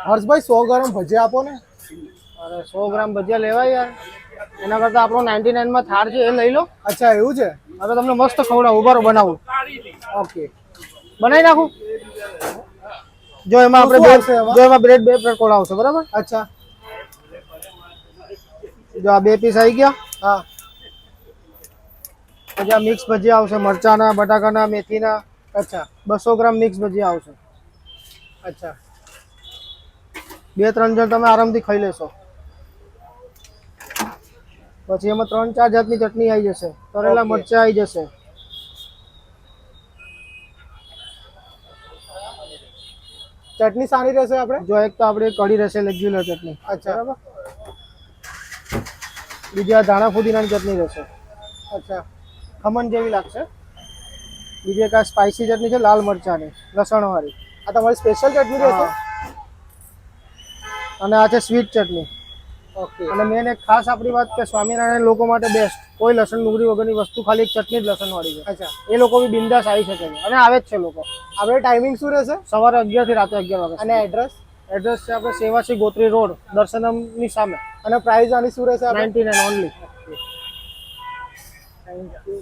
હર્ષભાઈ 100 ગ્રામ ભજીયા આપો ને. અરે 100 ગ્રામ ભજીયા લેવાય યાર, એના કરતા આપણો 99 માં થાળ છે એ લઈ લો. અચ્છા એવું છે. હવે તમને મસ્ત ખવડાવું, ઉભારો બનાવું. ઓકે બનાવી નાખું. જો એમાં આપણે બ્રેડ 2 પકોડા આવશે બરાબર. અચ્છા જો આ 2 પીસ આવી ગયા. હા પછી આ મિક્સ ભજીયા આવશે, મરચાના, બટાકાના, મેથીના. અચ્છા 200 ગ્રામ મિક્સ ભજીયા આવશે. અચ્છા 2-3 જણ તમે આરામથી ખાઈ લેશો. પછી એમાં 3-4 જાતની ચટણી આવી જશે, તળેલા મરચાં આવી જશે. ચટણી સારી રહેશે આપણે. જો એક તો આપણે કઢી રહેશે રેગ્યુલર ચટણી. અચ્છા બરાબર. બીજી આ ધાણા ફુદીનાની ચટણી રહેશે. અચ્છા ખમણ જેવી લાગશે. બીજી એક આ સ્પાઇસી ચટણી છે લાલ મરચાંની લસણવાળી. આ તમારી સ્પેશિયલ ચટણી રહેશે. અને આ છે સ્વીટ ચટણી. ઓકે અને મેન એક ખાસ આપણી વાત કે સ્વામિનારાયણ લોકો માટે બેસ્ટ, કોઈ લસણ ડુંગળી વગરની વસ્તુ, ખાલી એક ચટણી જ લસણવાળી છે. અચ્છા એ લોકો બી બિંદાસ આવી શકે છે અને આવે જ છે લોકો. આપણે ટાઈમિંગ શું રહેશે? સવારે 11 થી રાતે 11 વાગે. અને એડ્રેસ? એડ્રેસ છે આપણે સેવાસી ગોત્રી રોડ, દર્શનમની સામે. અને પ્રાઇસ આની શું રહેશે? 99 ઓનલી. Thank you.